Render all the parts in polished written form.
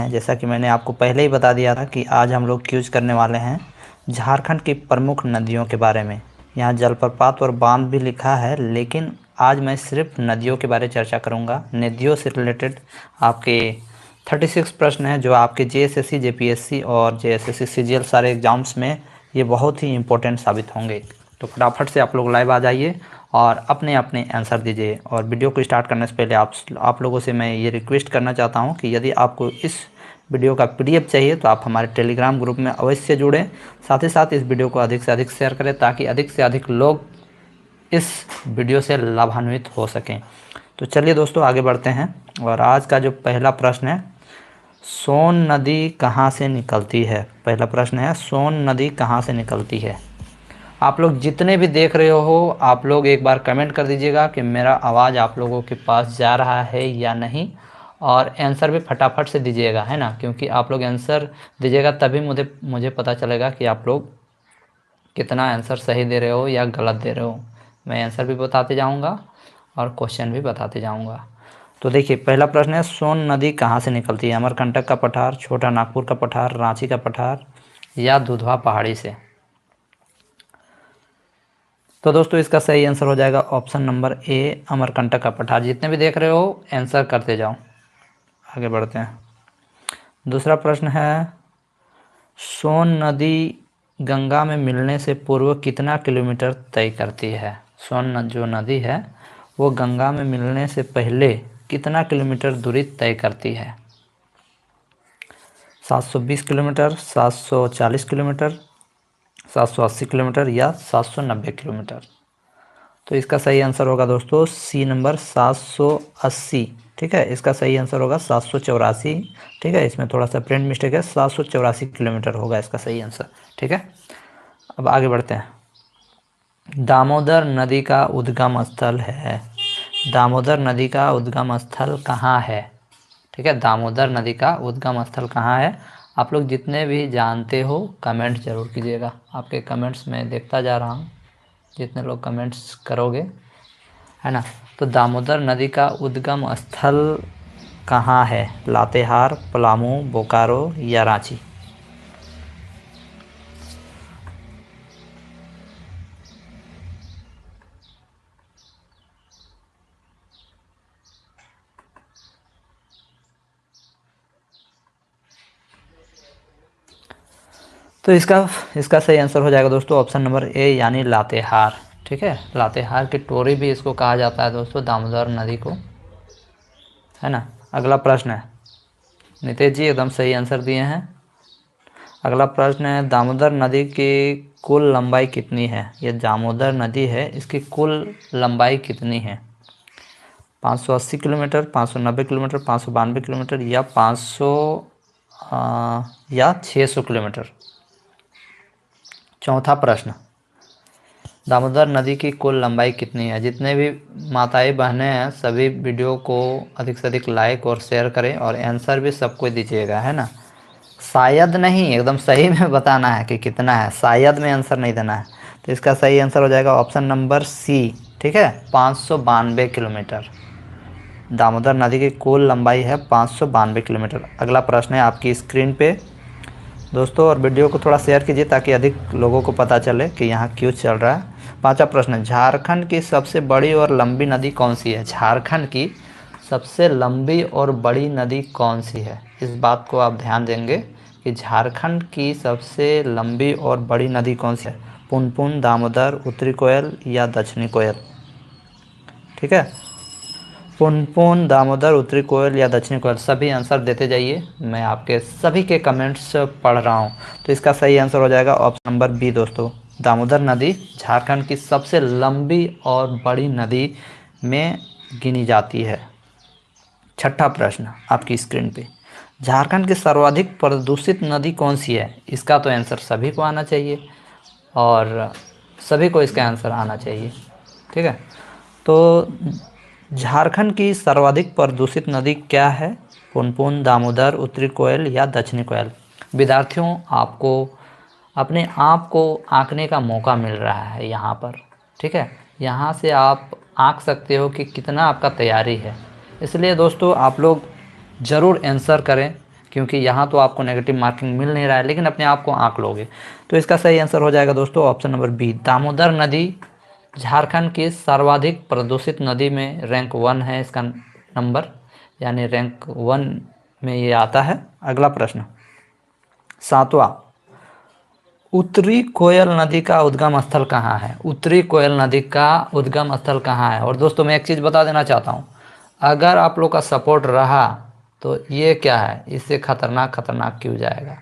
हैं, जैसा कि मैंने आपको पहले ही बता दिया था कि आज हम लोग क्यूज करने वाले हैं झारखंड की प्रमुख नदियों के बारे में। यहाँ जलप्रपात और बांध भी लिखा है, लेकिन आज मैं सिर्फ नदियों के बारे में चर्चा करूँगा। नदियों से रिलेटेड आपके 36 प्रश्न हैं जो आपके जेएसएससी, जेपीएससी और जेएसएससी सीजीएल सारे एग्जाम्स में ये बहुत ही इंपॉर्टेंट साबित होंगे। तो फटाफट से आप लोग लाइव आ जाइए और अपने अपने आंसर दीजिए। और वीडियो को स्टार्ट करने से पहले आप लोगों से मैं ये रिक्वेस्ट करना चाहता हूँ कि यदि आपको इस वीडियो का पीडीएफ चाहिए तो आप हमारे टेलीग्राम ग्रुप में अवश्य जुड़ें। साथ ही साथ इस वीडियो को अधिक से अधिक शेयर करें ताकि अधिक से अधिक लोग इस वीडियो से लाभान्वित हो सकें। तो चलिए दोस्तों आगे बढ़ते हैं। और आज का जो पहला प्रश्न है, सोन नदी कहाँ से निकलती है। पहला प्रश्न है, सोन नदी कहाँ से निकलती है। आप लोग जितने भी देख रहे हो, आप लोग एक बार कमेंट कर दीजिएगा कि मेरा आवाज़ आप लोगों के पास जा रहा है या नहीं, और आंसर भी फटाफट से दीजिएगा, है ना, क्योंकि आप लोग आंसर दीजिएगा तभी मुझे पता चलेगा कि आप लोग कितना आंसर सही दे रहे हो या गलत दे रहे हो। मैं आंसर भी बताते जाऊंगा और क्वेश्चन भी बताते जाऊंगा। तो देखिए पहला प्रश्न है, सोन नदी कहाँ से निकलती है। अमरकंटक का पठार, छोटा नागपुर का पठार, रांची का पठार या दुधवा पहाड़ी से। तो दोस्तों इसका सही आंसर हो जाएगा ऑप्शन नंबर ए, अमरकंटक का पठार। जितने भी देख रहे हो आंसर करते जाओ। आगे बढ़ते हैं। दूसरा प्रश्न है, सोन नदी गंगा में मिलने से पूर्व कितना किलोमीटर तय करती है। जो नदी है वो गंगा में मिलने से पहले कितना किलोमीटर दूरी तय करती है। 720 किलोमीटर, 740 किलोमीटर, 780 किलोमीटर या 790 किलोमीटर। तो इसका सही आंसर होगा दोस्तों सी नंबर 780। ठीक है, इसका सही आंसर होगा 784। ठीक है, इसमें थोड़ा सा प्रिंट मिस्टेक है, 784 किलोमीटर होगा इसका सही आंसर। ठीक है, अब आगे बढ़ते हैं। दामोदर नदी का उद्गम स्थल है। दामोदर नदी का उद्गम स्थल कहाँ है। ठीक है, दामोदर नदी का उद्गम स्थल कहाँ है। आप लोग जितने भी जानते हो कमेंट जरूर कीजिएगा। आपके कमेंट्स मैं देखता जा रहा हूँ, जितने लोग कमेंट्स करोगे, है ना। तो दामोदर नदी का उद्गम स्थल कहाँ है। लातेहार, पलामू, बोकारो या रांची। तो इसका सही आंसर हो जाएगा दोस्तों ऑप्शन नंबर ए, यानी लातेहार। ठीक है, लातेहार की टोरी भी इसको कहा जाता है दोस्तों, दामोदर नदी को, है ना। अगला प्रश्न है, नितेश जी एकदम सही आंसर दिए हैं। अगला प्रश्न है, दामोदर नदी की कुल लंबाई कितनी है। ये दामोदर नदी है, इसकी कुल लंबाई कितनी है। 580 किलोमीटर, 590 किलोमीटर, 592 किलोमीटर या 500 या 600 किलोमीटर। चौथा प्रश्न, दामोदर नदी की कुल लंबाई कितनी है। जितने भी माताएं बहनें हैं सभी वीडियो को अधिक से अधिक लाइक और शेयर करें और आंसर भी सबको दीजिएगा, है ना। शायद नहीं, एकदम सही में बताना है कि कितना है, शायद में आंसर नहीं देना है। तो इसका सही आंसर हो जाएगा ऑप्शन नंबर सी। ठीक है, 592 किलोमीटर। दामोदर नदी की कुल लंबाई है 592 किलोमीटर। अगला प्रश्न है आपकी स्क्रीन पे दोस्तों, और वीडियो को थोड़ा शेयर कीजिए ताकि अधिक लोगों को पता चले कि यहाँ क्यों चल रहा है। पांचवा प्रश्न, झारखंड की सबसे बड़ी और लंबी नदी कौन सी है। झारखंड की सबसे लंबी और बड़ी नदी कौन सी है। इस बात को आप ध्यान देंगे कि झारखंड की सबसे लंबी और बड़ी नदी कौन सी है। पुनपुन, दामोदर, उत्तरी कोयल या दक्षिणी कोयल। ठीक है, पुनपुन, दामोदर, उत्तरी कोयल या दक्षिणी कोयल। सभी आंसर देते जाइए, मैं आपके सभी के कमेंट्स पढ़ रहा हूँ। तो इसका सही आंसर हो जाएगा ऑप्शन नंबर बी दोस्तों, दामोदर नदी झारखंड की सबसे लंबी और बड़ी नदी में गिनी जाती है। छठा प्रश्न आपकी स्क्रीन पे, झारखंड की सर्वाधिक प्रदूषित नदी कौन सी है। इसका तो आंसर सभी को आना चाहिए और सभी को इसका आंसर आना चाहिए। ठीक है, तो झारखंड की सर्वाधिक प्रदूषित नदी क्या है। पुनपुन, दामोदर, उत्तरी कोयल या दक्षिणी कोयल। विद्यार्थियों आपको अपने आप को आंकने का मौका मिल रहा है यहाँ पर। ठीक है, यहाँ से आप आंक सकते हो कि कितना आपका तैयारी है। इसलिए दोस्तों आप लोग ज़रूर आंसर करें, क्योंकि यहाँ तो आपको नेगेटिव मार्किंग मिल नहीं रहा है, लेकिन अपने आप को आंक लोगे। तो इसका सही आंसर हो जाएगा दोस्तों ऑप्शन नंबर बी, दामोदर नदी झारखंड की सर्वाधिक प्रदूषित नदी में रैंक 1 है इसका नंबर, यानी रैंक 1 में ये आता है। अगला प्रश्न 7वां, उत्तरी कोयल नदी का उद्गम स्थल कहाँ है? उत्तरी कोयल नदी का उद्गम स्थल कहाँ है? और दोस्तों मैं एक चीज़ बता देना चाहता हूँ, अगर आप लोग का सपोर्ट रहा तो ये क्या है, इससे खतरनाक खतरनाक क्यों जाएगा,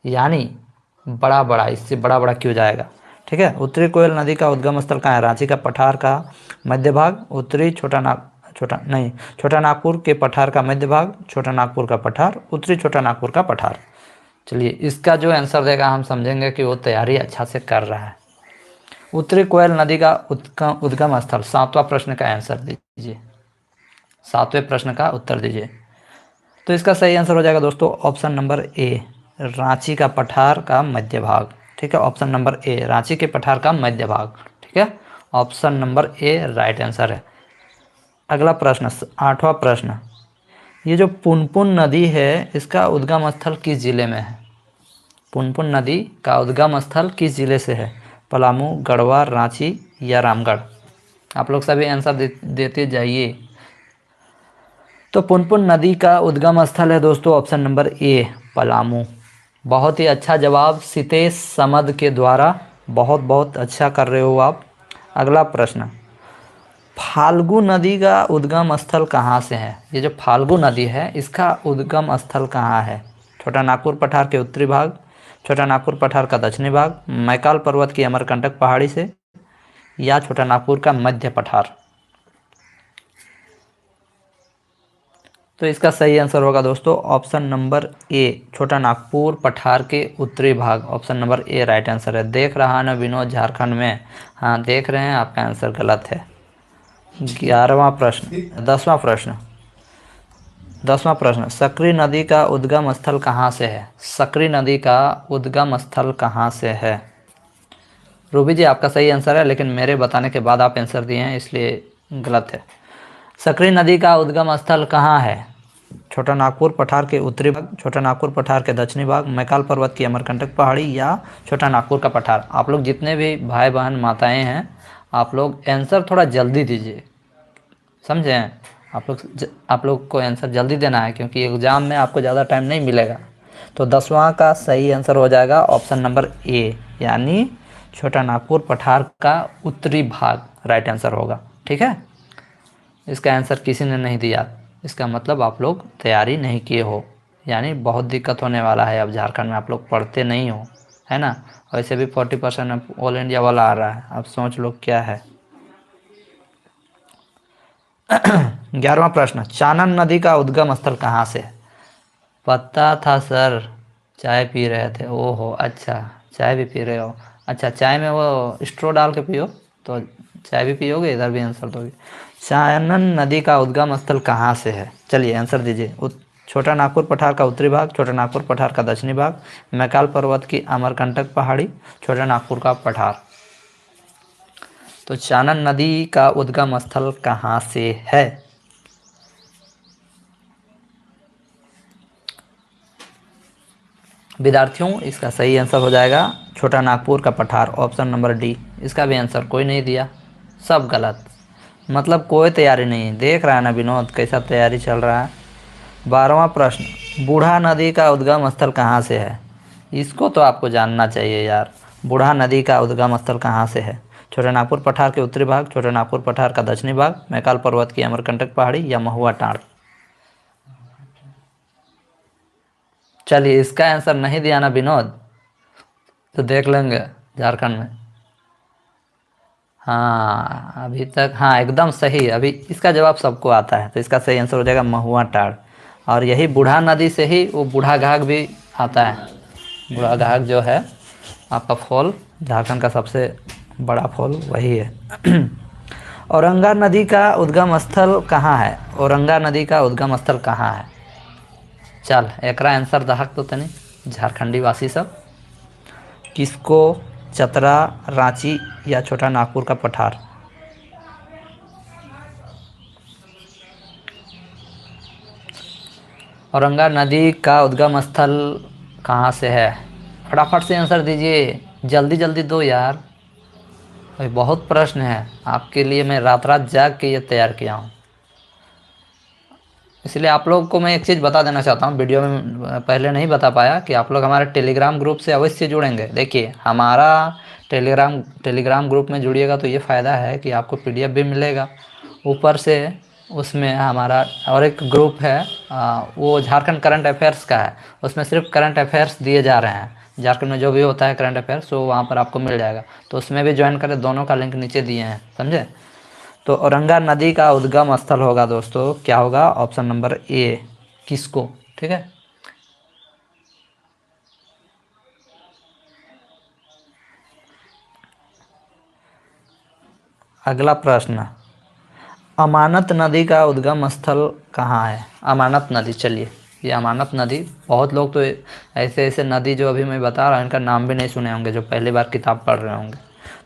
यानी बड़ा बड़ा, इससे बड़ा बड़ा क्यों जाएगा। ठीक है, उत्तरी कोयल नदी का उद्गम स्थल कहाँ है? रांची का पठार का मध्य भाग, उत्तरी छोटा नागपुर के पठार का मध्य भाग, छोटा नागपुर का पठार, उत्तरी छोटा नागपुर का पठार। चलिए इसका जो आंसर देगा हम समझेंगे कि वो तैयारी अच्छा से कर रहा है। उत्तरी कोयल नदी का उद्गम स्थल, 7वां प्रश्न का आंसर दीजिए, 7वें प्रश्न का उत्तर दीजिए। तो इसका सही आंसर हो जाएगा दोस्तों ऑप्शन नंबर ए, रांची का पठार का मध्य भाग। ठीक है, ऑप्शन नंबर ए, रांची के पठार का मध्य भाग। ठीक है, option number A right answer है। अगला प्रश्न 8वां प्रश्न, ये जो पुनपुन नदी है इसका उद्गम स्थल किस जिले में है? पुनपुन नदी का उद्गम स्थल किस जिले से है? पलामू, गढ़वा, रांची या रामगढ़? आप लोग सभी आंसर देते जाइए। तो पुनपुन नदी का उद्गम स्थल है दोस्तों ऑप्शन नंबर ए, पलामू। बहुत ही अच्छा जवाब सितेश समद के द्वारा, बहुत बहुत अच्छा कर रहे हो आप। अगला प्रश्न, फाल्गु नदी का उद्गम स्थल कहाँ से है? ये जो फाल्गु नदी है इसका उद्गम स्थल कहाँ है? छोटा नागपुर पठार के उत्तरी भाग, छोटा नागपुर पठार का दक्षिणी भाग, मैकाल पर्वत की अमरकंटक पहाड़ी से, या छोटा नागपुर का मध्य पठार? तो इसका सही आंसर होगा दोस्तों ऑप्शन नंबर ए, छोटा नागपुर पठार के उत्तरी भाग। Option number A right answer है। देख रहा है ना विनोद झारखंड में? हाँ देख रहे हैं, आपका आंसर गलत है। 11वां प्रश्न, 10वां प्रश्न, सकरी नदी का उद्गम स्थल कहाँ से है? सकरी नदी का उद्गम स्थल कहाँ से है? रूबी जी आपका सही आंसर है, लेकिन मेरे बताने के बाद आप आंसर दिए हैं इसलिए गलत है। सकरी नदी का उद्गम स्थल कहाँ है? छोटा नागपुर पठार के उत्तरी भाग, छोटा नागपुर पठार के दक्षिणी भाग, मैकाल पर्वत की अमरकंटक पहाड़ी, या छोटा नागपुर का पठार? आप लोग जितने भी भाई बहन माताएं हैं, आप लोग आंसर थोड़ा जल्दी दीजिए, समझे? आप लोग को आंसर जल्दी देना है क्योंकि एग्ज़ाम में आपको ज़्यादा टाइम नहीं मिलेगा। तो 10वां का सही आंसर हो जाएगा ऑप्शन नंबर ए, यानी छोटा नागपुर पठार का उत्तरी भाग राइट आंसर होगा। ठीक है, इसका आंसर किसी ने नहीं दिया, इसका मतलब आप लोग तैयारी नहीं किए हो, यानी बहुत दिक्कत होने वाला है। अब झारखंड में आप लोग पढ़ते नहीं हो, है ना? वैसे भी 40% ऑल इंडिया वाला आ रहा है, अब सोच लो क्या है। 11वां प्रश्न, चानन नदी का उद्गम स्थल कहाँ से है? पता था सर, चाय पी रहे थे। ओहो अच्छा, चाय भी पी रहे हो। अच्छा, चाय में वो स्ट्रो डाल के पियो, तो चाय भी पियोगे, इधर भी आंसर दोगे। चानन नदी का उद्गम स्थल कहाँ से है? चलिए आंसर दीजिए। छोटा नागपुर पठार का उत्तरी भाग, छोटा नागपुर पठार का दक्षिणी भाग, मैकाल पर्वत की अमरकंटक पहाड़ी, छोटा नागपुर का पठार? तो चानन नदी का उद्गम स्थल कहाँ से है? विद्यार्थियों इसका सही आंसर हो जाएगा छोटा नागपुर का पठार, ऑप्शन नंबर डी। इसका भी आंसर कोई नहीं दिया, सब गलत, मतलब कोई तैयारी नहीं। देख रहा है ना विनोद कैसा तैयारी चल रहा है। 12वां प्रश्न, बूढ़ा नदी का उद्गम स्थल कहाँ से है? इसको तो आपको जानना चाहिए यार। बूढ़ा नदी का उद्गम स्थल कहाँ से है? छोटा नागपुर पठार के उत्तरी भाग, छोटा नागपुर पठार का दक्षिणी भाग, मैकाल पर्वत की अमरकंटक पहाड़ी, या महुआ टाँड़? चलिए इसका आंसर नहीं दिया ना विनोद, तो देख लेंगे झारखंड में। हाँ अभी तक, हाँ एकदम सही। अभी इसका जवाब सबको आता है, तो इसका सही आंसर हो जाएगा महुआ टाँड़। और यही बूढ़ा नदी से ही वो बूढ़ा घाघ भी आता है। बूढ़ा घाघ जो है आपका फॉल, झारखंड का सबसे बड़ा फॉल वही है। औरंगा नदी का उद्गम स्थल कहाँ है? औरंगा नदी का उद्गम स्थल कहाँ है? चल एकरा आंसर दहक तो तनी झारखंडी वासी सब। किसको, चतरा, रांची या छोटा नागपुर का पठार? औरंगा नदी का उद्गम स्थल कहाँ से है? फटाफट से आंसर दीजिए, जल्दी जल्दी दो यार। भाई बहुत प्रश्न है आपके लिए, मैं रात रात जाग के ये तैयार किया हूँ। इसलिए आप लोग को मैं एक चीज़ बता देना चाहता हूँ, वीडियो में पहले नहीं बता पाया कि आप लोग हमारे टेलीग्राम ग्रुप से अवश्य जुड़ेंगे। देखिए हमारा टेलीग्राम ग्रुप में जुड़िएगा तो ये फ़ायदा है कि आपको पीडीएफ भी मिलेगा, ऊपर से उसमें हमारा और एक ग्रुप है वो झारखंड करंट अफेयर्स का है। उसमें सिर्फ करंट अफेयर्स दिए जा रहे हैं, झारखंड में जो भी होता है करंट अफेयर्स वो वहाँ पर आपको मिल जाएगा। तो उसमें भी ज्वाइन करें, दोनों का लिंक नीचे दिए हैं, समझे। तो औरंगा नदी का उद्गम स्थल होगा दोस्तों, क्या होगा? ऑप्शन नंबर ए, किसको। ठीक है, अगला प्रश्न, अमानत नदी का उद्गम स्थल कहाँ है? अमानत नदी, चलिए ये अमानत नदी, बहुत लोग तो ऐसे ऐसे नदी जो अभी मैं बता रहा हूँ इनका नाम भी नहीं सुने होंगे, जो पहली बार किताब पढ़ रहे होंगे।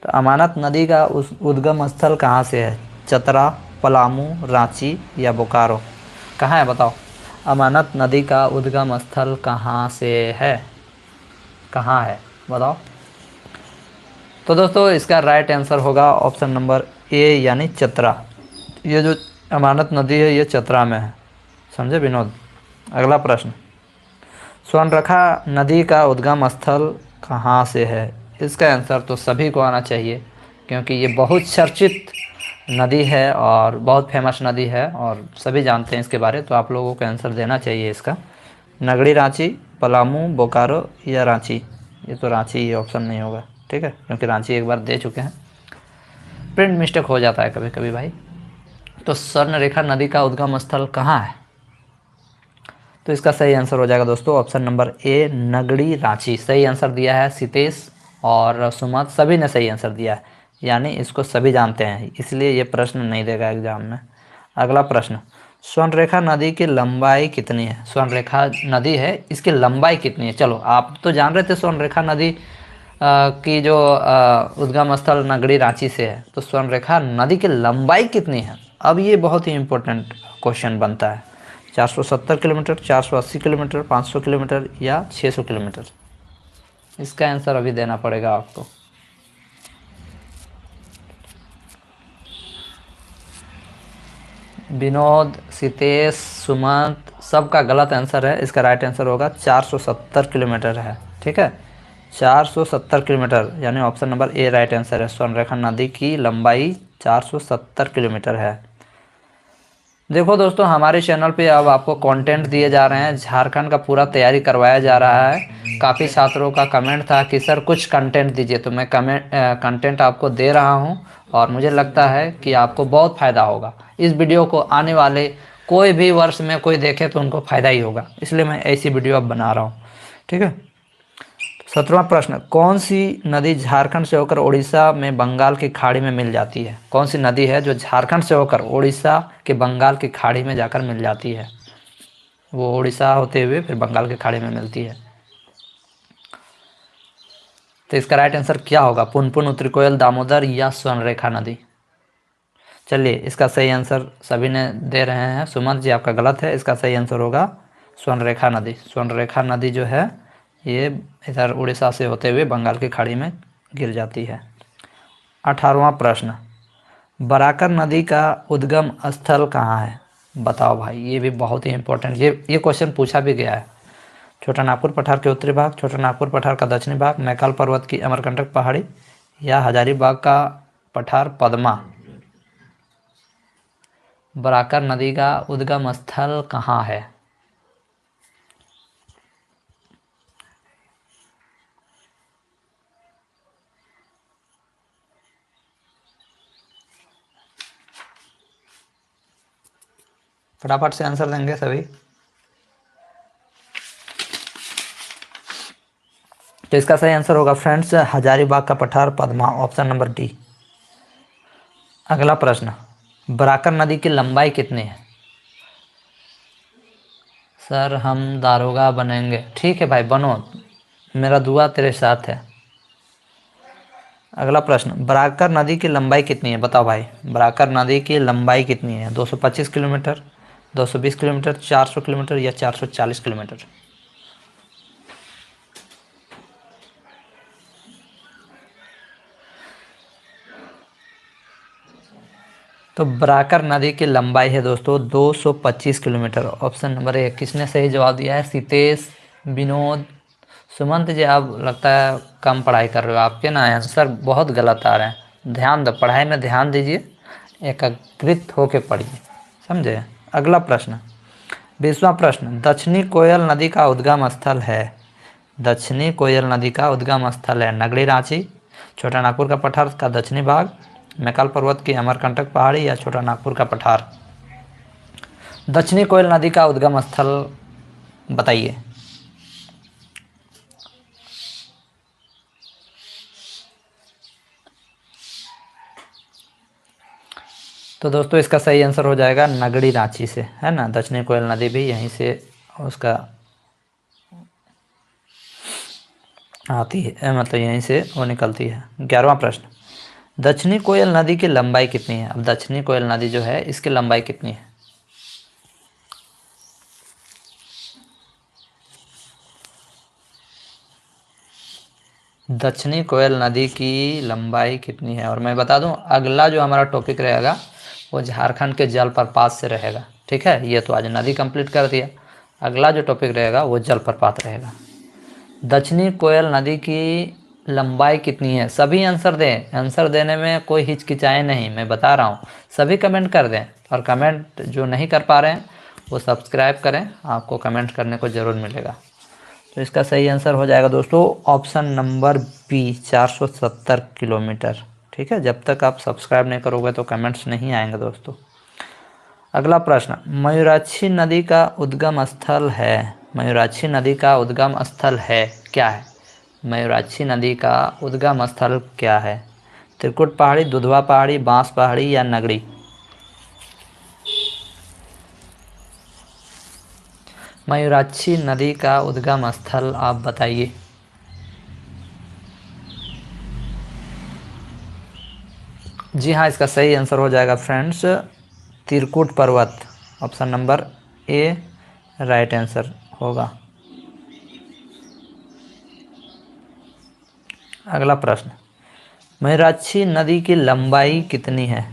तो अमानत नदी का उस उद्गम स्थल कहाँ से है? चतरा, पलामू, रांची या बोकारो? कहाँ है बताओ? अमानत नदी का उद्गम स्थल कहाँ से है? कहाँ है बताओ? तो दोस्तों इसका राइट आंसर होगा ऑप्शन नंबर ए, यानी चतरा। ये जो अमानत नदी है ये चतरा में है, समझे विनोद। अगला प्रश्न, स्वर्णरेखा नदी का उद्गम स्थल कहाँ से है? इसका आंसर तो सभी को आना चाहिए, क्योंकि ये बहुत चर्चित नदी है और बहुत फेमस नदी है और सभी जानते हैं इसके बारे। तो आप लोगों को आंसर देना चाहिए इसका। नगड़ी, रांची, पलामू, बोकारो या रांची? ये तो रांची, ये ऑप्शन नहीं होगा, ठीक है, क्योंकि रांची एक बार दे चुके हैं। प्रिंट मिस्टेक हो जाता है कभी कभी भाई। तो स्वर्णरेखा नदी का उद्गम स्थल कहाँ है? तो इसका सही आंसर हो जाएगा दोस्तों option number A, Nagri, Ranchi. सही आंसर दिया है सितेश और सुमत, सभी ने सही आंसर दिया है, यानी इसको सभी जानते हैं, इसलिए ये प्रश्न नहीं देगा एग्जाम में। अगला प्रश्न, स्वर्णरेखा नदी की लंबाई कितनी है? स्वर्णरेखा नदी है, इसकी लंबाई कितनी है? चलो आप तो जान रहे थे स्वर्णरेखा नदी की जो उद्गम स्थल नगड़ी, रांची से है, तो स्वर्णरेखा नदी की लंबाई कितनी है? अब ये बहुत ही इंपॉर्टेंट क्वेश्चन बनता है। 470 किलोमीटर, 480 किलोमीटर, 500 किलोमीटर या 600 किलोमीटर? इसका आंसर अभी देना पड़ेगा आपको। विनोद, सितेश, सुमंत, सबका गलत आंसर है। इसका राइट आंसर होगा 470 किलोमीटर है, ठीक है, 470 किलोमीटर, यानी option number A right answer है। स्वर्णरेखा नदी की लंबाई 470 किलोमीटर है। देखो दोस्तों हमारे चैनल पे अब आपको कंटेंट दिए जा रहे हैं, झारखंड का पूरा तैयारी करवाया जा रहा है। काफ़ी छात्रों का कमेंट था कि सर कुछ कंटेंट दीजिए, तो मैं कंटेंट आपको दे रहा हूं और मुझे लगता है कि आपको बहुत फ़ायदा होगा। इस वीडियो को आने वाले कोई भी वर्ष में कोई देखे तो उनको फ़ायदा ही होगा, इसलिए मैं ऐसी वीडियो अब बना रहा हूँ, ठीक है। 17वां प्रश्न, कौन सी नदी झारखंड से होकर उड़ीसा में बंगाल की खाड़ी में मिल जाती है? कौन सी नदी है जो झारखंड से होकर उड़ीसा के बंगाल की खाड़ी में जाकर मिल जाती है? वो उड़ीसा होते हुए फिर बंगाल की खाड़ी में मिलती है। तो इसका राइट आंसर क्या होगा? पुनपुन, उत्तरी कोयल, दामोदर या स्वर्णरेखा नदी? चलिए इसका सही आंसर सभी ने दे रहे हैं। सुमंत जी आपका गलत है, इसका सही आंसर होगा स्वर्णरेखा नदी। स्वर्णरेखा नदी जो है ये इधर उड़ीसा से होते हुए बंगाल की खाड़ी में गिर जाती है। 18वां प्रश्न, बराकर नदी का उद्गम स्थल कहाँ है? बताओ भाई, ये भी बहुत ही इंपॉर्टेंट, ये क्वेश्चन पूछा भी गया है। छोटा नागपुर पठार के उत्तरी भाग, छोटा नागपुर पठार का दक्षिणी भाग, मैकाल पर्वत की अमरकंटक पहाड़ी या हजारीबाग का पठार पद्मा? बराकर नदी का उद्गम स्थल कहाँ है? फटाफट से आंसर देंगे सभी। तो इसका सही आंसर होगा फ्रेंड्स हजारीबाग का पठार पद्मा, ऑप्शन नंबर डी। अगला प्रश्न, बराकर नदी की लंबाई कितनी है? सर हम दारोगा बनेंगे, ठीक है भाई बनो, मेरा दुआ तेरे साथ है। अगला प्रश्न, बराकर नदी की लंबाई कितनी है? बताओ भाई, बराकर नदी की लंबाई कितनी है? 225 किलोमीटर, 220 किलोमीटर, 400 किलोमीटर या 440 किलोमीटर? तो बराकर नदी की लंबाई है दोस्तों 225 किलोमीटर। Option number A. किसने सही जवाब दिया है? सीतेश, विनोद, सुमंत जी। आप लगता है कम पढ़ाई कर रहे हो, आपके ना आंसर बहुत गलत आ रहे हैं। ध्यान दो, पढ़ाई में ध्यान दीजिए, एकाग्रित होके पढ़िए, समझे। अगला प्रश्न, 20वां प्रश्न, दक्षिणी कोयल नदी का उद्गम स्थल है। दक्षिणी कोयल नदी का उद्गम स्थल है नगड़ी, रांची, छोटा नागपुर का पठार का दक्षिणी भाग, मैकाल पर्वत की अमरकंटक पहाड़ी या छोटा नागपुर का पठार? दक्षिणी कोयल नदी का उद्गम स्थल बताइए। तो दोस्तों इसका सही आंसर हो जाएगा नगड़ी, रांची से, है ना। दक्षिणी कोयल नदी भी यहीं से उसका आती है, मतलब यहीं से वो निकलती है। 11वां प्रश्न, दक्षिणी कोयल नदी की लंबाई कितनी है? अब दक्षिणी कोयल नदी जो है इसकी लंबाई कितनी है? दक्षिणी कोयल नदी की लंबाई कितनी है? और मैं बता दूं, अगला जो हमारा टॉपिक रहेगा वो झारखंड के जलप्रपात से रहेगा, ठीक है। ये तो आज नदी कंप्लीट कर दिया, अगला जो टॉपिक रहेगा वो जलप्रपात रहेगा। दक्षिणी कोयल नदी की लंबाई कितनी है? सभी आंसर दें, आंसर देने में कोई हिचकिचाए नहीं, मैं बता रहा हूँ। सभी कमेंट कर दें, और कमेंट जो नहीं कर पा रहे हैं वो सब्सक्राइब करें, आपको कमेंट करने को ज़रूर मिलेगा। तो इसका सही आंसर हो जाएगा दोस्तों ऑप्शन नंबर बी, 470 किलोमीटर, ठीक है। जब तक आप सब्सक्राइब नहीं करोगे तो कमेंट्स नहीं आएंगे दोस्तों। अगला प्रश्न, मयूराक्षी नदी का उद्गम स्थल है। मयूराक्षी नदी का उद्गम स्थल है क्या है? मयूराक्षी नदी का उद्गम स्थल क्या है? त्रिकुट पहाड़ी, दुधवा पहाड़ी, बांस पहाड़ी या नगड़ी? मयूराक्षी नदी का उद्गम स्थल आप बताइए। जी हाँ, इसका सही आंसर हो जाएगा फ्रेंड्स त्रिकुट पर्वत। Option number A right answer होगा। अगला प्रश्न, मयूराक्षी नदी की लंबाई कितनी है?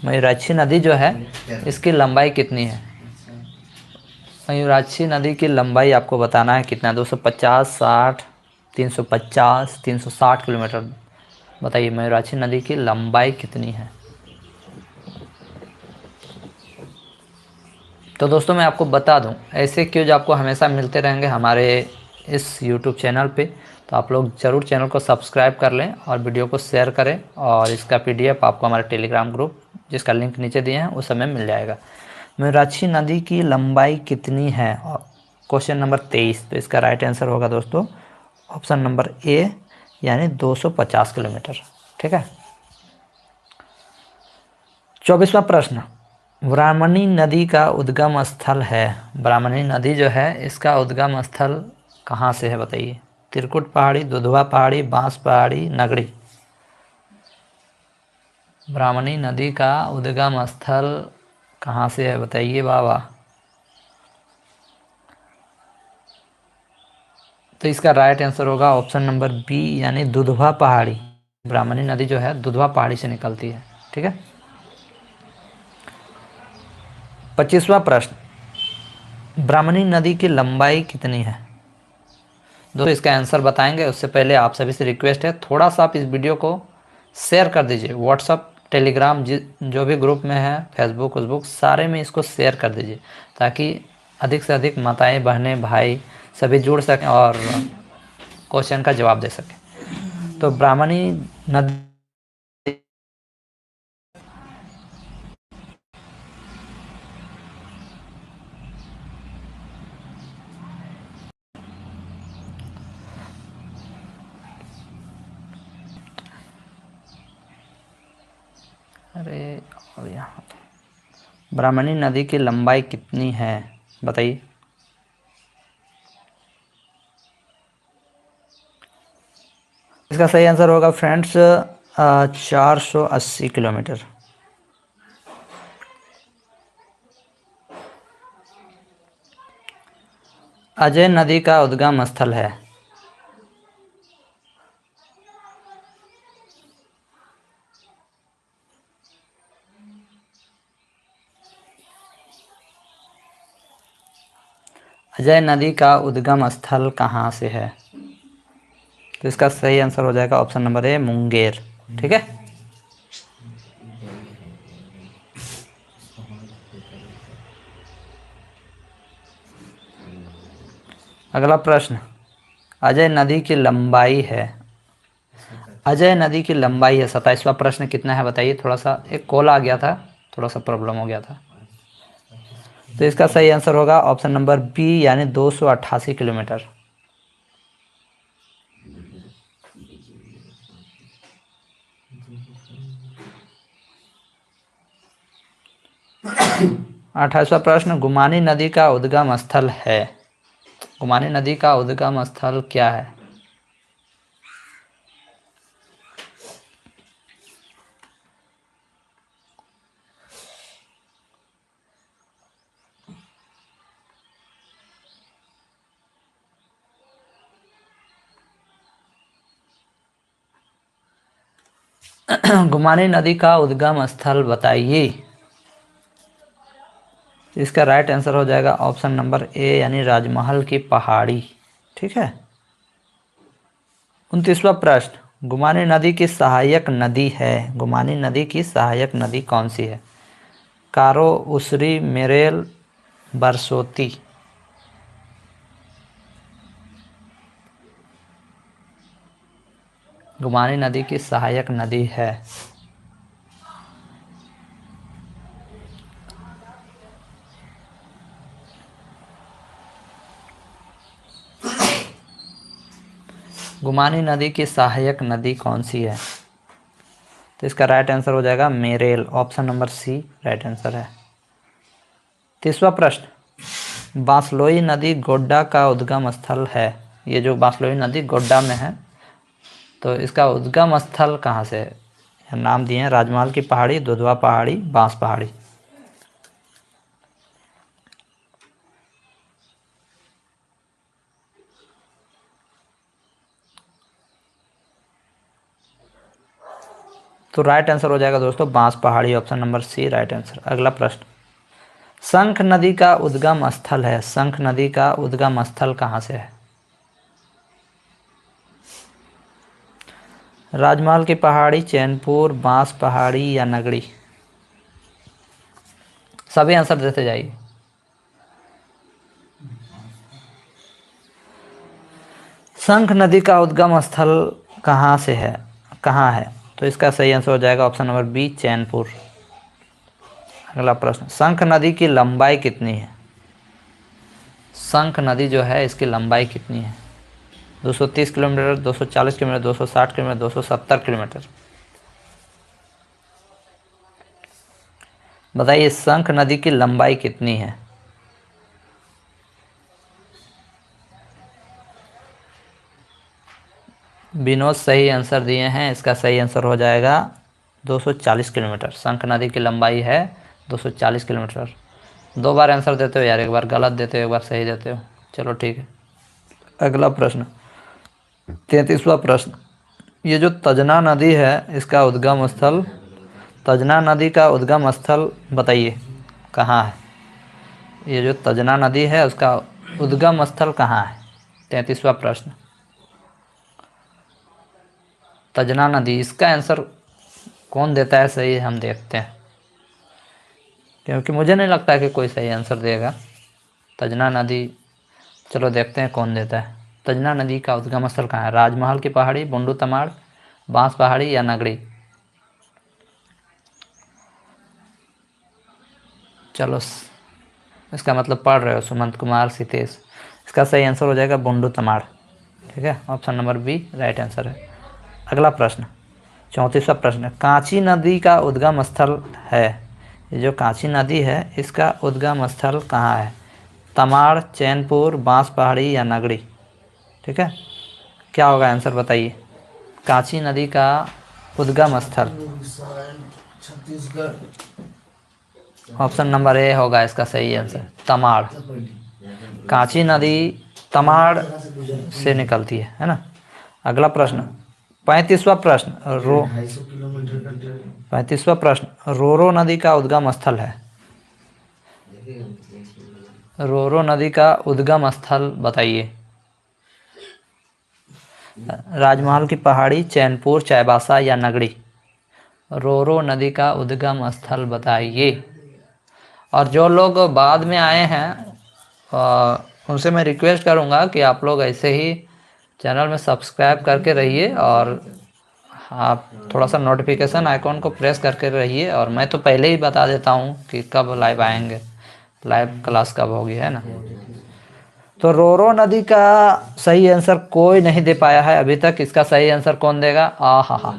मयूराक्षी नदी जो है इसकी लंबाई कितनी है? मयूराक्षी नदी की लंबाई आपको बताना है कितना, 250, 60, 350, 360 किलोमीटर? बताइए मयूराक्षी नदी की लंबाई कितनी है? तो दोस्तों मैं आपको बता दूं, ऐसे क्यूज आपको हमेशा मिलते रहेंगे हमारे इस यूट्यूब चैनल पे। तो आप लोग ज़रूर चैनल को सब्सक्राइब कर लें और वीडियो को शेयर करें, और इसका पीडीएफ आपको हमारे टेलीग्राम ग्रुप, जिसका लिंक नीचे दिए हैं, उस समय मिल जाएगा। मयूराक्षी नदी की लंबाई कितनी है? Question number 23। तो इसका राइट आंसर होगा दोस्तों ऑप्शन नंबर ए, यानी 250 किलोमीटर, ठीक है। 24वां प्रश्न, ब्राह्मणी नदी का उद्गम स्थल है। ब्राह्मणी नदी जो है इसका उद्गम स्थल कहाँ से है बताइए? त्रिकुट पहाड़ी, दुधवा पहाड़ी, बांस पहाड़ी, नगड़ी? ब्राह्मणी नदी का उद्गम स्थल कहाँ से है बताइए बाबा। तो इसका राइट आंसर होगा ऑप्शन नंबर बी, यानी दुधवा पहाड़ी। ब्राह्मणी नदी जो है दुधवा पहाड़ी से निकलती है, ठीक है। 25वां प्रश्न, ब्राह्मणी नदी की लंबाई कितनी है? दोस्तों इसका आंसर बताएंगे उससे पहले आप सभी से रिक्वेस्ट है, थोड़ा सा आप इस वीडियो को शेयर कर दीजिए। व्हाट्सअप, टेलीग्राम, जो भी ग्रुप में है, फेसबुक उसबुक, सारे में इसको शेयर कर दीजिए, ताकि अधिक से अधिक माताएं, बहनें, भाई सभी जुड़ सकें और क्वेश्चन का जवाब दे सकें। तो ब्राह्मणी नदी, अरे और यहाँ ब्राह्मणी नदी की लंबाई कितनी है बताइए। इसका सही आंसर होगा फ्रेंड्स 480 किलोमीटर। अजय नदी का उद्गम स्थल है। अजय नदी का उद्गम स्थल कहाँ से है? तो इसका सही आंसर हो जाएगा ऑप्शन नंबर ए, मुंगेर। ठीक है। अगला प्रश्न, अजय नदी की लंबाई है, अजय नदी की लंबाई है 27वां प्रश्न कितना है बताइए। थोड़ा सा एक कॉल आ गया था, थोड़ा सा प्रॉब्लम हो गया था। तो इसका सही आंसर होगा ऑप्शन नंबर बी, यानी 288 किलोमीटर। अट्ठाईसवां प्रश्न, गुमानी नदी का उद्गम स्थल है, गुमानी नदी का उद्गम स्थल क्या है? गुमानी नदी का उद्गम स्थल बताइए। इसका राइट आंसर हो जाएगा ऑप्शन नंबर ए, यानी राजमहल की पहाड़ी। ठीक है। 29वां प्रश्न, गुमानी नदी की सहायक नदी है, गुमानी नदी की सहायक नदी कौन सी है? कारो, उसरी, मेरेल, बरसोती। गुमानी नदी की सहायक नदी है। गुमानी नदी की सहायक नदी कौन सी है? तो इसका राइट आंसर हो जाएगा मेरेल, option number C right answer है। 30वां प्रश्न, बांसलोई नदी गोड्डा का उद्गम स्थल है, ये जो बांसलोई नदी गोड्डा में है, तो इसका उद्गम स्थल कहाँ से है? नाम दिए हैं राजमहल की पहाड़ी, दुधवा पहाड़ी, बांस पहाड़ी। तो राइट आंसर हो जाएगा दोस्तों Bans Pahari, option number C right answer. अगला प्रश्न, शंख नदी का उद्गम स्थल है, शंख नदी का उद्गम स्थल कहाँ से है? राजमहल की पहाड़ी, चैनपुर, बांस पहाड़ी या नगड़ी? सभी आंसर देते जाइए। शंख नदी का उद्गम स्थल कहाँ से है, कहाँ है? तो इसका सही आंसर हो जाएगा ऑप्शन नंबर बी, चैनपुर। अगला प्रश्न, शंख नदी की लंबाई कितनी है? शंख नदी जो है इसकी लंबाई कितनी है? 230 किलोमीटर, 240 किलोमीटर, 260 किलोमीटर, 270 किलोमीटर? बताइए शंख नदी की लंबाई कितनी है? विनोद सही आंसर दिए हैं, इसका सही आंसर हो जाएगा 240 किलोमीटर। शंख नदी की लंबाई है 240 किलोमीटर। 2 बार आंसर देते हो यार, एक बार गलत देते हो, एक बार सही देते हो। चलो ठीक है। अगला प्रश्न, 33वां प्रश्न, ये जो तजना नदी है इसका उद्गम स्थल, तजना नदी का उद्गम स्थल बताइए कहाँ है? ये जो तजना नदी है उसका उद्गम स्थल कहाँ है? 33वां प्रश्न, तजना नदी, इसका आंसर कौन देता है सही, हम देखते हैं, क्योंकि मुझे नहीं लगता कि कोई सही आंसर देगा। तजना नदी, चलो देखते हैं कौन देता है। तजना नदी का उद्गम स्थल कहाँ है? राजमहल की पहाड़ी, बुंडू तमाड़, बांस पहाड़ी या नगड़ी? चलो इसका मतलब पढ़ रहे हो सुमंत कुमार, सितेश। इसका सही आंसर हो जाएगा बुंडू तमाड़। ठीक है, option number B right answer है। अगला प्रश्न, 34वां प्रश्न, कांची नदी का उद्गम स्थल है, ये जो कांची नदी है इसका उद्गम स्थल कहाँ है? तमाड़, चैनपुर, बांस पहाड़ी या नगड़ी? ठीक है, क्या होगा आंसर बताइए। कांची नदी का उद्गम स्थल, ऑप्शन नंबर ए होगा इसका सही आंसर, तमाड़। कांची नदी तमाड़ से निकलती है ना। अगला प्रश्न 35वां प्रश्न 35वां प्रश्न रोरो नदी का उद्गम स्थल है। रोरो नदी का उद्गम स्थल बताइए। राजमहल की पहाड़ी, चैनपुर, चाईबासा या नगड़ी। रोरो नदी का उद्गम स्थल बताइए। और जो लोग बाद में आए हैं उनसे मैं रिक्वेस्ट करूंगा कि आप लोग ऐसे ही चैनल में सब्सक्राइब करके रहिए और आप थोड़ा सा नोटिफिकेशन आइकॉन को प्रेस करके रहिए। और मैं तो पहले ही बता देता हूँ कि कब लाइव आएंगे, लाइव क्लास कब होगी, है ना। तो रोरो नदी का सही आंसर कोई नहीं दे पाया है अभी तक। इसका सही आंसर कौन देगा? हा,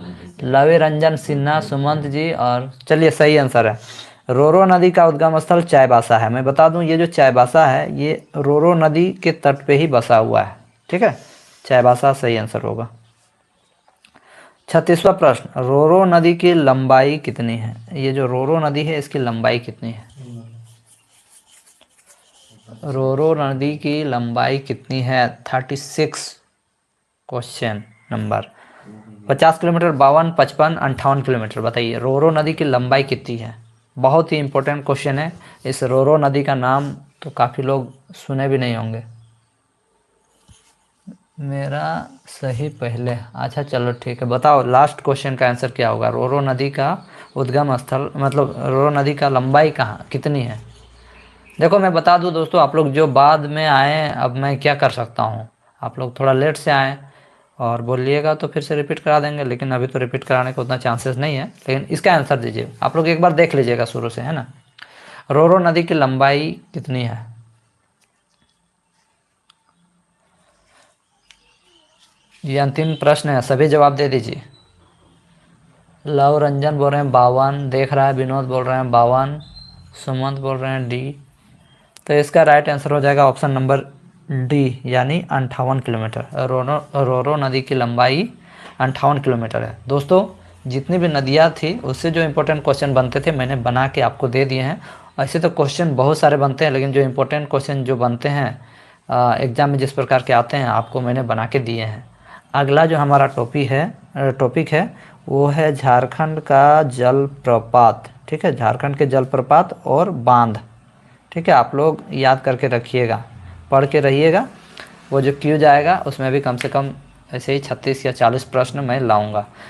लवे रंजन सिन्हा, सुमंत जी। और चलिए सही आंसर है, रोरो नदी का उद्गम स्थल चाईबासा है। मैं बता दूं ये जो चाईबासा है ये रोरो नदी के तट पे ही बसा हुआ है। ठीक है, चाईबासा सही आंसर होगा। 36वां प्रश्न रोरो नदी की लंबाई कितनी है? ये जो रोरो नदी है इसकी लंबाई कितनी है? रोरो नदी की लंबाई कितनी है? 36 क्वेश्चन नंबर 50 किलोमीटर, 52, 55, 58 किलोमीटर। बताइए रोरो नदी की लंबाई कितनी है? बहुत ही इंपॉर्टेंट क्वेश्चन है। इस रोरो नदी का नाम तो काफ़ी लोग सुने भी नहीं होंगे। मेरा सही पहले, अच्छा चलो ठीक है। बताओ लास्ट क्वेश्चन का आंसर क्या होगा? रोरो नदी का उद्गम स्थल मतलब रोरो नदी का लंबाई कहाँ कितनी है? देखो मैं बता दूं दोस्तों, आप लोग जो बाद में आए, अब मैं क्या कर सकता हूँ, आप लोग थोड़ा लेट से आए और बोलिएगा तो फिर से रिपीट करा देंगे, लेकिन अभी तो रिपीट कराने का उतना चांसेस नहीं है। लेकिन इसका आंसर दीजिए, आप लोग एक बार देख लीजिएगा शुरू से, है ना। रोरो नदी की लंबाई कितनी है? ये अंतिम प्रश्न है, सभी जवाब दे दीजिए। लव रंजन बोल रहे हैं 52, देख रहा है विनोद बोल रहे हैं 52, सुमंत बोल रहे हैं डी। तो इसका राइट आंसर हो जाएगा ऑप्शन नंबर डी, यानी 58 किलोमीटर। रोरो नदी की लंबाई 58 किलोमीटर है। दोस्तों जितनी भी नदियाँ थी उससे जो इम्पोर्टेंट क्वेश्चन बनते थे मैंने बना के आपको दे दिए हैं। ऐसे तो क्वेश्चन बहुत सारे बनते हैं, लेकिन जो इम्पोर्टेंट क्वेश्चन जो बनते हैं एग्ज़ाम में जिस प्रकार के आते हैं आपको मैंने बना के दिए हैं। अगला जो हमारा टॉपिक है वो है झारखंड का जलप्रपात। ठीक है, झारखंड के जलप्रपात और बांध। ठीक है, आप लोग याद करके रखिएगा, पढ़ के रहिएगा। वो जो क्यूज आएगा उसमें भी कम से कम ऐसे ही 36 या 40 प्रश्न मैं लाऊंगा।